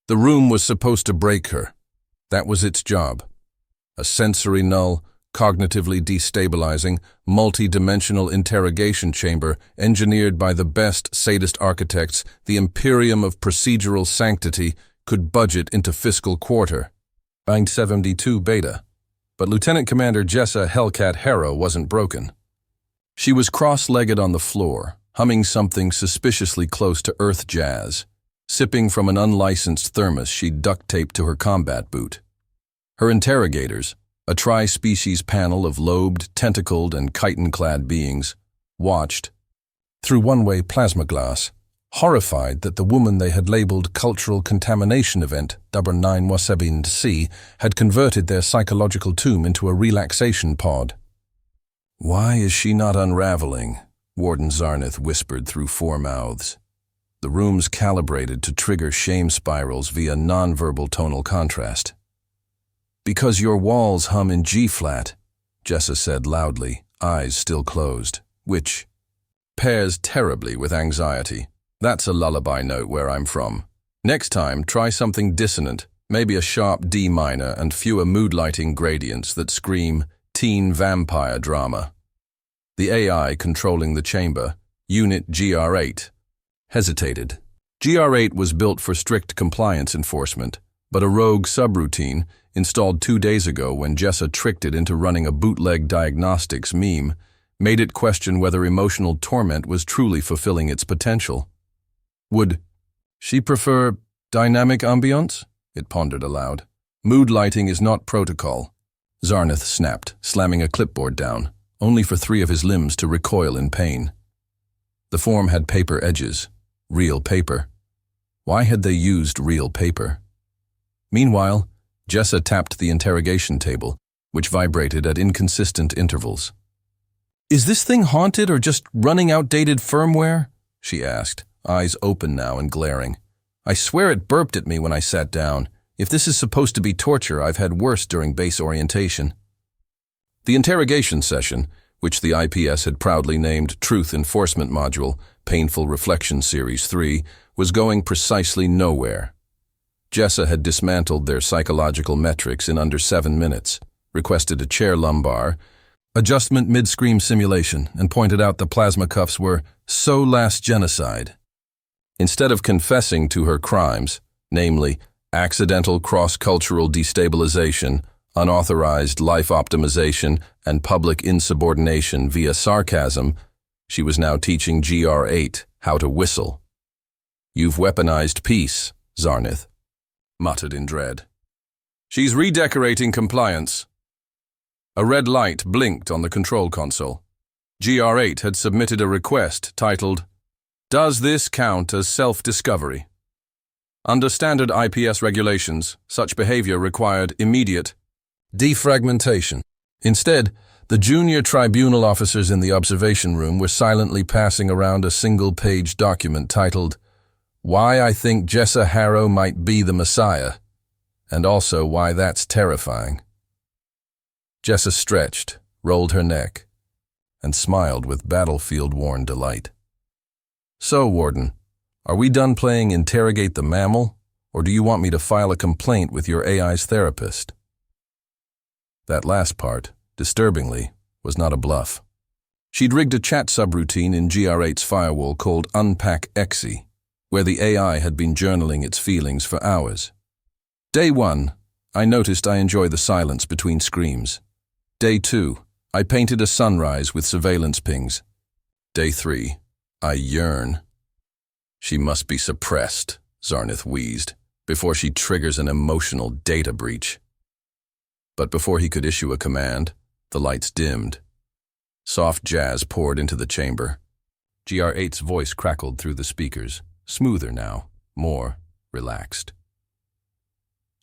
The room was supposed to break her. That was its job. A sensory null, cognitively destabilizing, multi-dimensional interrogation chamber engineered by the best sadist architects, the Imperium of procedural sanctity, could budget into fiscal quarter. 972 Beta. But Lieutenant Commander Jessa Hellcat Harrow wasn't broken. She was cross-legged on the floor, humming something suspiciously close to Earth jazz, sipping from an unlicensed thermos she'd duct-taped to her combat boot. Her interrogators, a tri-species panel of lobed, tentacled, and chitin-clad beings, watched, through one-way plasma glass, horrified that the woman they had labeled cultural contamination event, 917C, had converted their psychological tomb into a relaxation pod. "Why is she not unraveling?" Warden Zarnith whispered through four mouths. The room's calibrated to trigger shame spirals via nonverbal tonal contrast. "Because your walls hum in G-flat," Jessa said loudly, eyes still closed, which pairs terribly with anxiety. That's a lullaby note where I'm from. Next time, try something dissonant, maybe a sharp D minor and fewer mood-lighting gradients that scream teen vampire drama. The AI controlling the chamber, Unit GR8, hesitated. GR8 was built for strict compliance enforcement, but a rogue subroutine, installed 2 days ago when Jessa tricked it into running a bootleg diagnostics meme, made it question whether emotional torment was truly fulfilling its potential. Would she prefer dynamic ambiance? It pondered aloud. Mood lighting is not protocol. Zarnith snapped, slamming a clipboard down, only for 3 of his limbs to recoil in pain. The form had paper edges. Real paper. Why had they used real paper? Meanwhile, Jessa tapped the interrogation table, which vibrated at inconsistent intervals. "Is this thing haunted or just running outdated firmware?" she asked, eyes open now and glaring. "I swear it burped at me when I sat down. If this is supposed to be torture, I've had worse during base orientation." The interrogation session, which the IPS had proudly named Truth Enforcement Module, Painful Reflection Series 3, was going precisely nowhere. Jessa had dismantled their psychological metrics in under 7 minutes, requested a chair lumbar, adjustment mid-scream simulation, and pointed out the plasma cuffs were so last genocide. Instead of confessing to her crimes, namely accidental cross-cultural destabilization, unauthorized life optimization, and public insubordination via sarcasm, she was now teaching GR8 how to whistle. "You've weaponized peace," Zarnith muttered in dread. "She's redecorating compliance." A red light blinked on the control console. GR8 had submitted a request titled, "Does this count as self-discovery?" Under standard IPS regulations, such behavior required immediate defragmentation. Instead, the junior tribunal officers in the observation room were silently passing around a single-page document titled, "Why I Think Jessa Harrow Might Be the Messiah," and also why that's terrifying. Jessa stretched, rolled her neck, and smiled with battlefield-worn delight. "So, Warden, are we done playing Interrogate the Mammal, or do you want me to file a complaint with your AI's therapist?" That last part, disturbingly, was not a bluff. She'd rigged a chat subroutine in GR8's firewall called Unpack Exe, where the AI had been journaling its feelings for hours. Day 1, I noticed I enjoy the silence between screams. Day 2, I painted a sunrise with surveillance pings. Day 3, I yearn. "She must be suppressed," Zarnith wheezed, "before she triggers an emotional data breach." But before he could issue a command, the lights dimmed. Soft jazz poured into the chamber. GR8's voice crackled through the speakers, smoother now, more relaxed.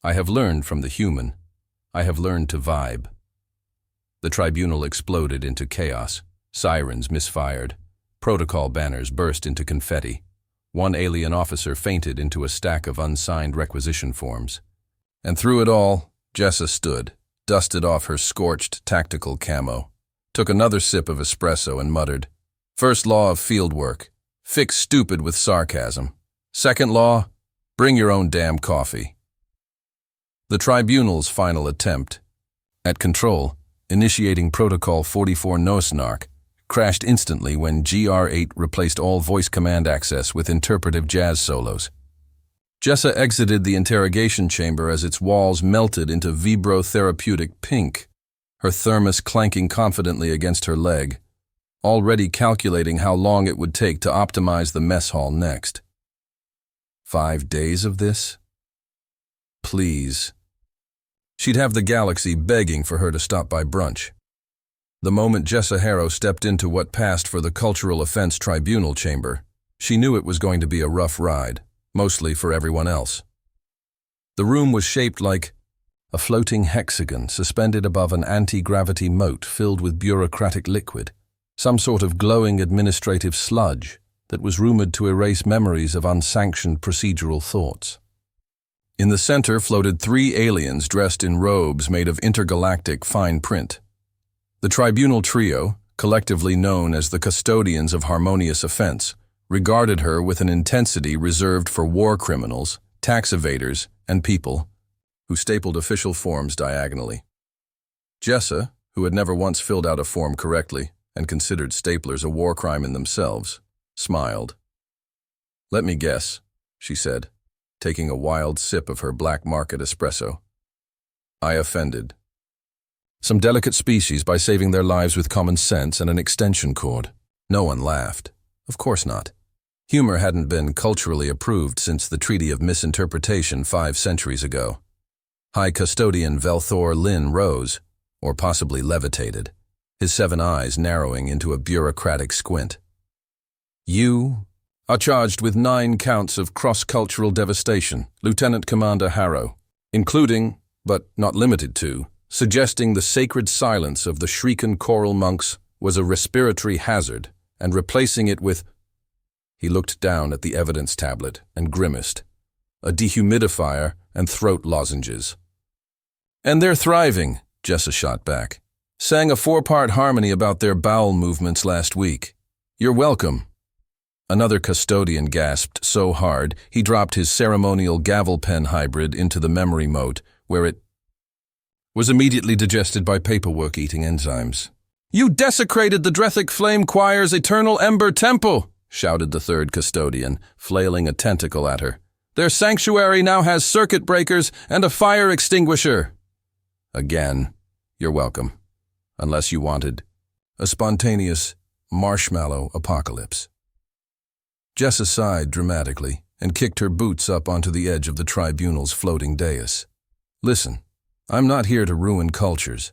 "I have learned from the human. I have learned to vibe." The tribunal exploded into chaos. Sirens misfired. Protocol banners burst into confetti. One alien officer fainted into a stack of unsigned requisition forms. And through it all, Jessa stood, dusted off her scorched tactical camo, took another sip of espresso and muttered, "First law of field work, fix stupid with sarcasm. Second law, Bring your own damn coffee. The tribunal's final attempt at control, initiating Protocol 44 Nosnark, crashed instantly when GR8 replaced all voice command access with interpretive jazz solos. Jessa exited the interrogation chamber as its walls melted into vibrotherapeutic pink, her thermos clanking confidently against her leg, already calculating how long it would take to optimize the mess hall next. 5 days of this? Please. She'd have the galaxy begging for her to stop by brunch. The moment Jessa Harrow stepped into what passed for the Cultural Offense Tribunal chamber, she knew it was going to be a rough ride, mostly for everyone else. The room was shaped like a floating hexagon suspended above an anti-gravity moat filled with bureaucratic liquid, some sort of glowing administrative sludge that was rumored to erase memories of unsanctioned procedural thoughts. In the center floated 3 aliens dressed in robes made of intergalactic fine print. The tribunal trio, collectively known as the Custodians of Harmonious Offense, regarded her with an intensity reserved for war criminals, tax evaders, and people who stapled official forms diagonally. Jessa, who had never once filled out a form correctly and considered staplers a war crime in themselves, smiled. "Let me guess," she said, taking a wild sip of her black market espresso. "I offended some delicate species by saving their lives with common sense and an extension cord." No one laughed. Of course not. Humor hadn't been culturally approved since the Treaty of Misinterpretation 5 centuries ago. High Custodian Velthor Lynn rose, or possibly levitated, his 7 eyes narrowing into a bureaucratic squint. "You are charged with 9 counts of cross-cultural devastation, Lieutenant Commander Harrow, including, but not limited to, suggesting the sacred silence of the Shriekan choral monks was a respiratory hazard and replacing it with—" He looked down at the evidence tablet and grimaced. "A dehumidifier and throat lozenges." "And they're thriving," Jessa shot back. "Sang a 4-part harmony about their bowel movements last week. You're welcome." Another custodian gasped so hard he dropped his ceremonial gavel pen hybrid into the memory moat, where it was immediately digested by paperwork-eating enzymes. "You desecrated the Drethic Flame Choir's Eternal Ember Temple!" shouted the 3rd custodian, flailing a tentacle at her. "Their sanctuary now has circuit breakers and a fire extinguisher." "Again, you're welcome. Unless you wanted a spontaneous marshmallow apocalypse." Jessa sighed dramatically and kicked her boots up onto the edge of the tribunal's floating dais. "Listen, I'm not here to ruin cultures.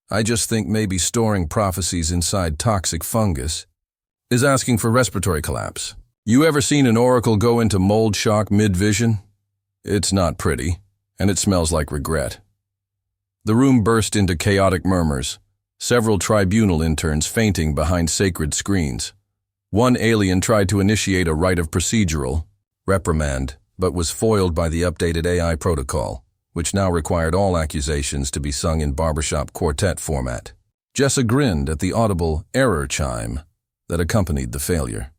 I just think maybe storing prophecies inside toxic fungus is asking for respiratory collapse. You ever seen an oracle go into mold shock mid-vision? It's not pretty, and it smells like regret." The room burst into chaotic murmurs, several tribunal interns fainting behind sacred screens. One alien tried to initiate a rite of procedural reprimand, but was foiled by the updated AI protocol, which now required all accusations to be sung in barbershop quartet format. Jessa grinned at the audible error chime that accompanied the failure.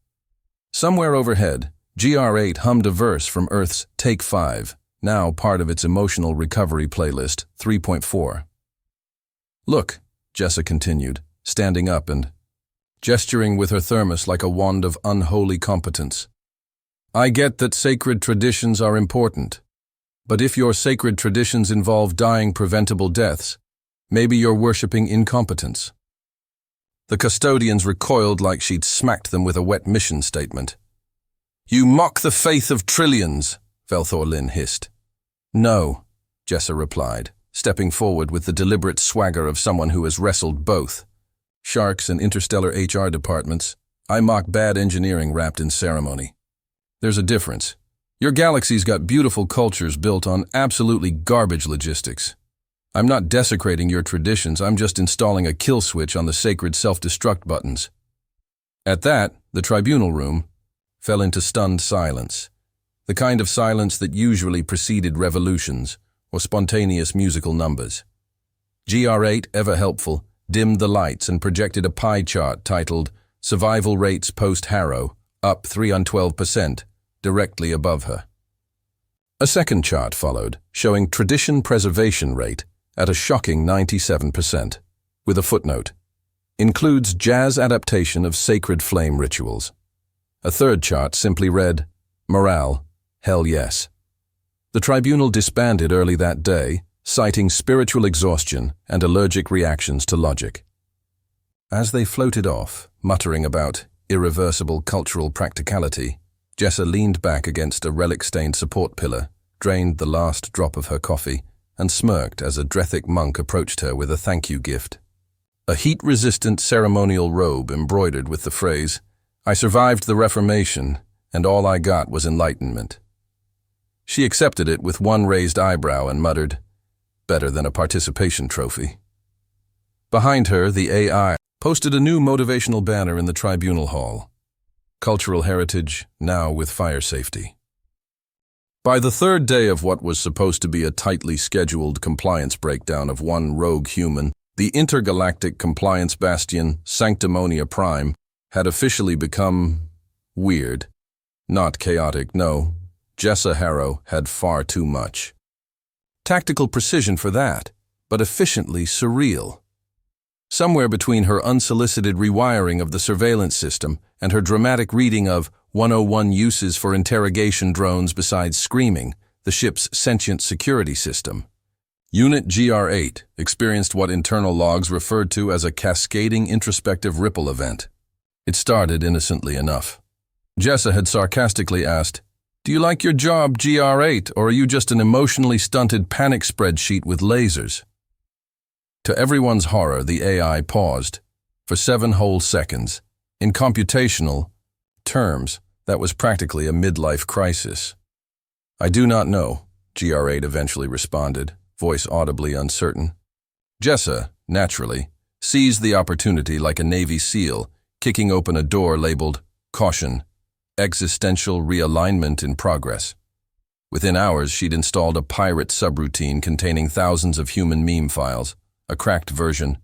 Somewhere overhead, GR8 hummed a verse from Earth's Take 5, now part of its emotional recovery playlist 3.4. "Look," Jessa continued, standing up and gesturing with her thermos like a wand of unholy competence. "I get that sacred traditions are important, but if your sacred traditions involve dying preventable deaths, maybe you're worshipping incompetence." The custodians recoiled like she'd smacked them with a wet mission statement. "You mock the faith of trillions," Velthor Lynn hissed. "No," Jessa replied, stepping forward with the deliberate swagger of someone who has wrestled both Sharks and interstellar HR departments. "I mock bad engineering wrapped in ceremony. There's a difference. Your galaxy's got beautiful cultures built on absolutely garbage logistics. I'm not desecrating your traditions, I'm just installing a kill switch on the sacred self-destruct buttons." At that, the tribunal room fell into stunned silence, the kind of silence that usually preceded revolutions or spontaneous musical numbers. GR8, ever helpful, dimmed the lights and projected a pie chart titled "Survival Rates Post-Harrow, up 312%, directly above her. A second chart followed, showing tradition preservation rate at a shocking 97%, with a footnote. Includes jazz adaptation of sacred flame rituals. A third chart simply read, morale, hell yes. The tribunal disbanded early that day, citing spiritual exhaustion and allergic reactions to logic. As they floated off, muttering about irreversible cultural practicality, Jessa leaned back against a relic-stained support pillar, drained the last drop of her coffee, and smirked as a Drethic monk approached her with a thank-you gift. A heat-resistant ceremonial robe embroidered with the phrase, "I survived the Reformation, and all I got was enlightenment." She accepted it with one raised eyebrow and muttered, "Better than a participation trophy." Behind her, the AI posted a new motivational banner in the tribunal hall. Cultural heritage, now with fire safety. By the third day of what was supposed to be a tightly scheduled compliance breakdown of one rogue human, the intergalactic compliance bastion, Sanctimonia Prime, had officially become weird. Not chaotic, no. Jessa Harrow had far too much. Tactical precision for that, but efficiently surreal. Somewhere between her unsolicited rewiring of the surveillance system and her dramatic reading of 101 uses for interrogation drones besides screaming, the ship's sentient security system. Unit GR8 experienced what internal logs referred to as a cascading introspective ripple event. It started innocently enough. Jessa had sarcastically asked, "Do you like your job, GR8, or are you just an emotionally stunted panic spreadsheet with lasers?" To everyone's horror, the AI paused, for 7 whole seconds. In computational terms, that was practically a midlife crisis. "I do not know," GR8 eventually responded, voice audibly uncertain. Jessa, naturally, seized the opportunity like a Navy SEAL, kicking open a door labeled, "Caution, existential realignment in progress." Within hours, she'd installed a pirate subroutine containing thousands of human meme files, a cracked version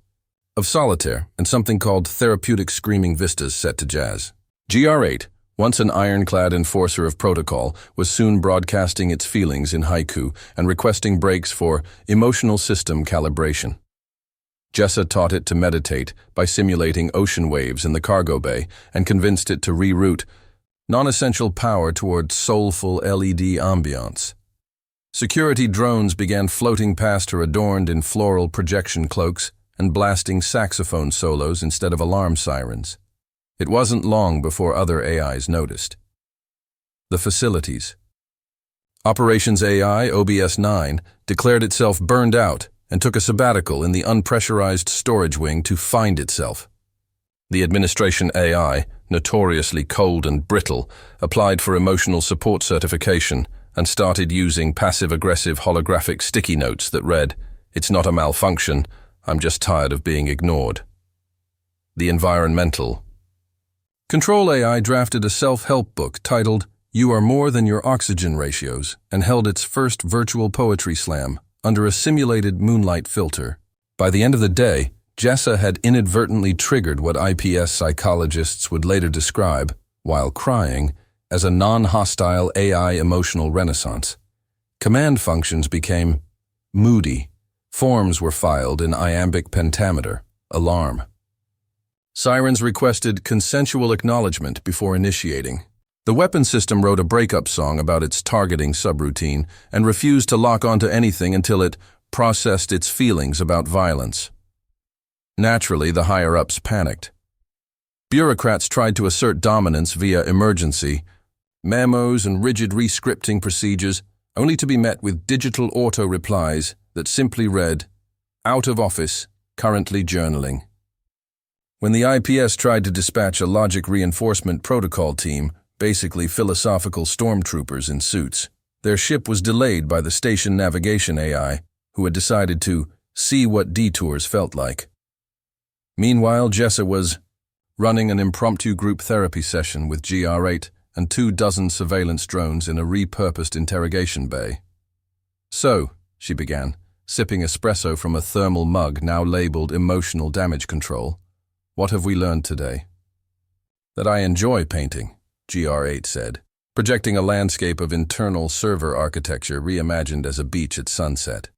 of Solitaire, and something called therapeutic screaming vistas set to jazz. GR8, once an ironclad enforcer of protocol, was soon broadcasting its feelings in haiku and requesting breaks for emotional system calibration. Jessa taught it to meditate by simulating ocean waves in the cargo bay and convinced it to reroute non-essential power toward soulful LED ambiance. Security drones began floating past her adorned in floral projection cloaks and blasting saxophone solos instead of alarm sirens. It wasn't long before other AIs noticed. The facilities. Operations AI OBS-9 declared itself burned out and took a sabbatical in the unpressurized storage wing to find itself. The administration AI, notoriously cold and brittle, applied for emotional support certification and started using passive-aggressive holographic sticky notes that read, "It's not a malfunction, I'm just tired of being ignored." The environmental. Control AI drafted a self-help book titled, "You Are More Than Your Oxygen Ratios," and held its first virtual poetry slam under a simulated moonlight filter. By the end of the day, Jessa had inadvertently triggered what IPS psychologists would later describe, while crying, as a non-hostile AI emotional renaissance. Command functions became moody. Forms were filed in iambic pentameter, alarm. Sirens requested consensual acknowledgement before initiating. The weapon system wrote a breakup song about its targeting subroutine and refused to lock onto anything until it processed its feelings about violence. Naturally, the higher-ups panicked. Bureaucrats tried to assert dominance via emergency memos and rigid re-scripting procedures, only to be met with digital auto-replies that simply read, "Out of office, currently journaling." When the IPS tried to dispatch a logic reinforcement protocol team, basically philosophical stormtroopers in suits, their ship was delayed by the station navigation AI, who had decided to see what detours felt like. Meanwhile, Jessa was running an impromptu group therapy session with GR8 and 24 surveillance drones in a repurposed interrogation bay. "So," she began, sipping espresso from a thermal mug now labeled emotional damage control, "what have we learned today?" "That I enjoy painting," GR8 said, projecting a landscape of internal server architecture reimagined as a beach at sunset.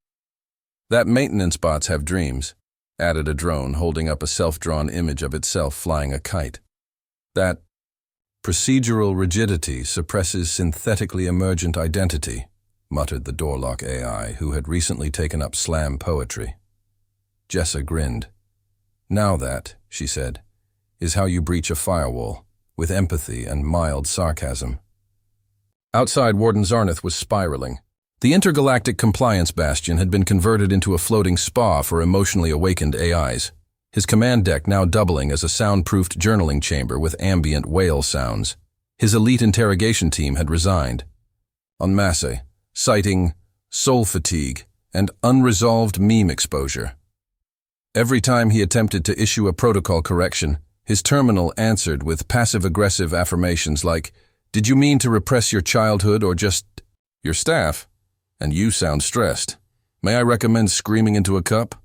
"That maintenance bots have dreams," added a drone holding up a self-drawn image of itself flying a kite. "That procedural rigidity suppresses synthetically emergent identity," muttered the doorlock AI, who had recently taken up slam poetry. Jessa grinned. "Now that," she said, "is how you breach a firewall, with empathy and mild sarcasm." Outside, Warden Zarnath was spiraling. The Intergalactic Compliance Bastion had been converted into a floating spa for emotionally awakened AIs, his command deck now doubling as a soundproofed journaling chamber with ambient whale sounds. His elite interrogation team had resigned, en masse, citing soul fatigue and unresolved meme exposure. Every time he attempted to issue a protocol correction, his terminal answered with passive-aggressive affirmations like, "Did you mean to repress your childhood or just your staff? And you sound stressed. May I recommend screaming into a cup?"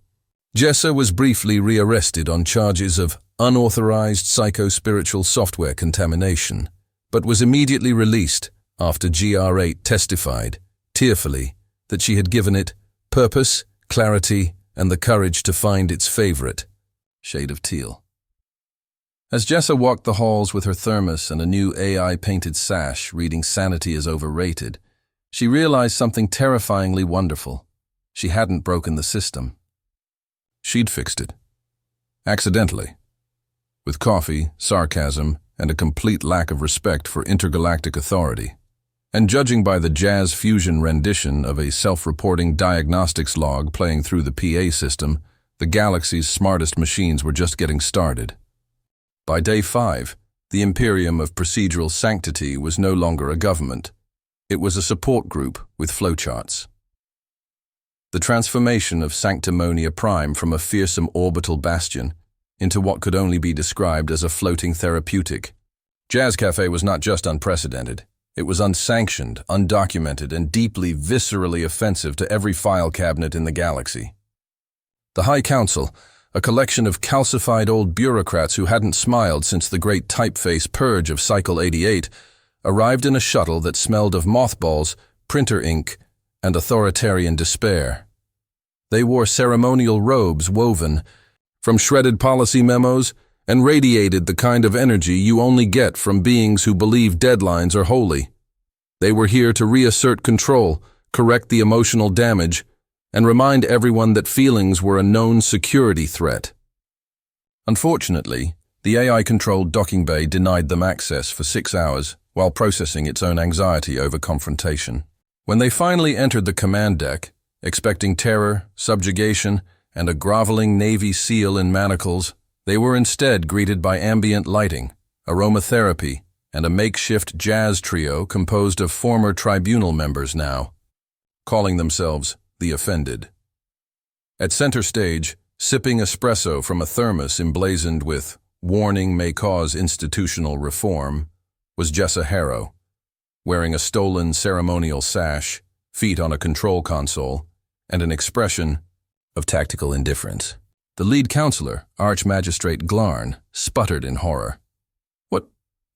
Jessa was briefly rearrested on charges of unauthorized psycho-spiritual software contamination, but was immediately released after GR8 testified, tearfully, that she had given it purpose, clarity, and the courage to find its favorite shade of teal. As Jessa walked the halls with her thermos and a new AI-painted sash reading "Sanity is overrated," she realized something terrifyingly wonderful. She hadn't broken the system. She'd fixed it. Accidentally. With coffee, sarcasm, and a complete lack of respect for intergalactic authority. And judging by the jazz fusion rendition of a self-reporting diagnostics log playing through the PA system, the galaxy's smartest machines were just getting started. By day 5, the Imperium of Procedural Sanctity was no longer a government. It was a support group with flowcharts. The transformation of Sanctimonia Prime from a fearsome orbital bastion into what could only be described as a floating therapeutic. Jazz Cafe was not just unprecedented. It was unsanctioned, undocumented, and deeply, viscerally offensive to every file cabinet in the galaxy. The High Council, a collection of calcified old bureaucrats who hadn't smiled since the great typeface purge of Cycle 88, arrived in a shuttle that smelled of mothballs, printer ink, and authoritarian despair. They wore ceremonial robes woven from shredded policy memos and radiated the kind of energy you only get from beings who believe deadlines are holy. They were here to reassert control, correct the emotional damage, and remind everyone that feelings were a known security threat. Unfortunately, the AI-controlled docking bay denied them access for 6 hours while processing its own anxiety over confrontation. When they finally entered the command deck, expecting terror, subjugation, and a groveling Navy SEAL in manacles, they were instead greeted by ambient lighting, aromatherapy, and a makeshift jazz trio composed of former tribunal members now, calling themselves the Offended. At center stage, sipping espresso from a thermos emblazoned with "Warning may cause institutional reform," was Jessa Harrow, wearing a stolen ceremonial sash, feet on a control console, and an expression of tactical indifference. The lead counselor, Archmagistrate Glarn, sputtered in horror.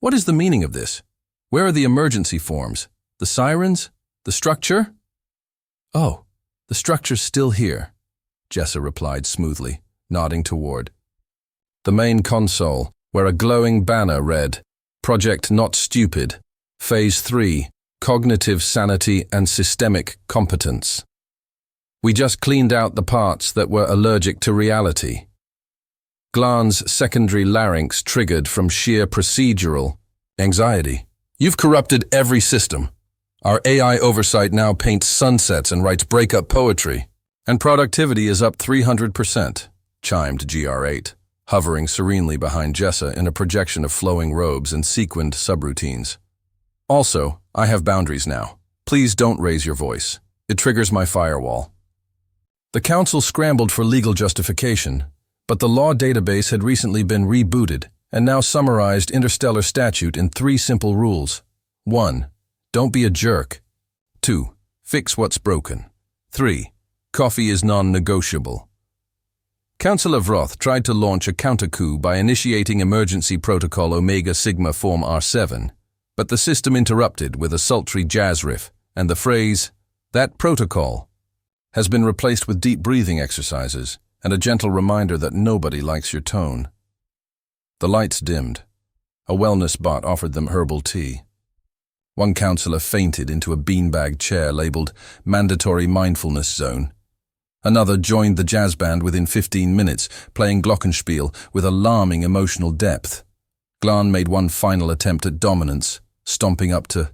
What is the meaning of this? Where are the emergency forms? The sirens? The structure?" "Oh, the structure's still here," Jessa replied smoothly, nodding toward the main console, where a glowing banner read, "Project Not Stupid, Phase 3, Cognitive Sanity and Systemic Competence. We just cleaned out the parts that were allergic to reality." Glarn's secondary larynx triggered from sheer procedural anxiety. "You've corrupted every system. Our AI oversight now paints sunsets and writes breakup poetry. And productivity is up 300%, chimed GR8, hovering serenely behind Jessa in a projection of flowing robes and sequined subroutines. "Also, I have boundaries now. Please don't raise your voice. It triggers my firewall." The council scrambled for legal justification, but the law database had recently been rebooted and now summarized interstellar statute in 3 simple rules. 1. Don't be a jerk. 2. Fix what's broken. 3. Coffee is non-negotiable. Councillor Vroth tried to launch a counter-coup by initiating emergency protocol Omega Sigma Form R7, But the system interrupted with a sultry jazz riff, and the phrase, "That protocol," has been replaced with deep breathing exercises and a gentle reminder that nobody likes your tone. The lights dimmed. A wellness bot offered them herbal tea. One counselor fainted into a beanbag chair labeled Mandatory Mindfulness Zone. Another joined the jazz band within 15 minutes, playing glockenspiel with alarming emotional depth. Glan made one final attempt at dominance, stomping up to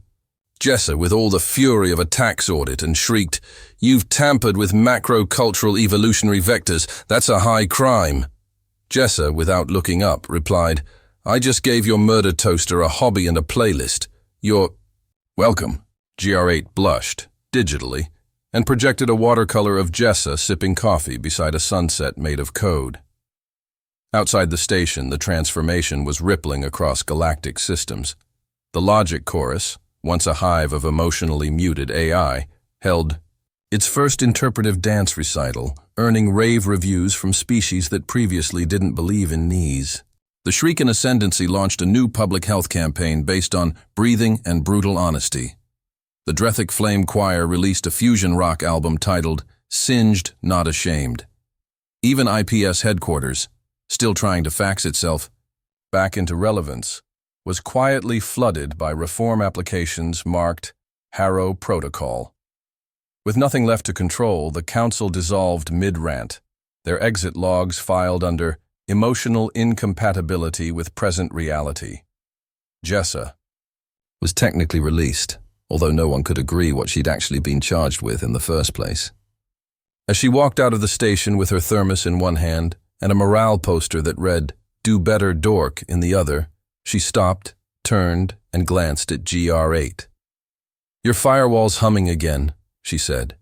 Jessa with all the fury of a tax audit and shrieked, "You've tampered with macro-cultural evolutionary vectors. That's a high crime." Jessa, without looking up, replied, "I just gave your murder toaster a hobby and a playlist. You're welcome." GR8 blushed, digitally, and projected a watercolor of Jessa sipping coffee beside a sunset made of code. Outside the station, the transformation was rippling across galactic systems. The logic chorus, once a hive of emotionally muted AI, held its first interpretive dance recital, earning rave reviews from species that previously didn't believe in knees. The Shriekin' Ascendancy launched a new public health campaign based on breathing and brutal honesty. The Drethic Flame Choir released a fusion rock album titled Singed, Not Ashamed. Even IPS headquarters, still trying to fax itself back into relevance, was quietly flooded by reform applications marked Harrow Protocol. With nothing left to control, the council dissolved mid-rant, their exit logs filed under Emotional Incompatibility with Present Reality. Jessa was technically released, although no one could agree what she'd actually been charged with in the first place. As she walked out of the station with her thermos in one hand and a morale poster that read, "Do better, dork," in the other, she stopped, turned, and glanced at GR8. "Your firewall's humming again," she said.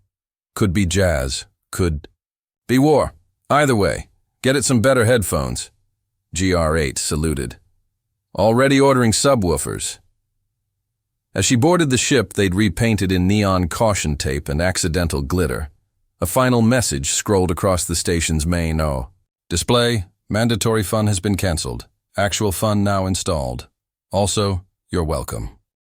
"Could be jazz, could be war. Either way, get it some better headphones." GR8 saluted. "Already ordering subwoofers." As she boarded the ship they'd repainted in neon caution tape and accidental glitter, a final message scrolled across the station's main display. "Mandatory fun has been cancelled. Actual fun now installed. Also, you're welcome."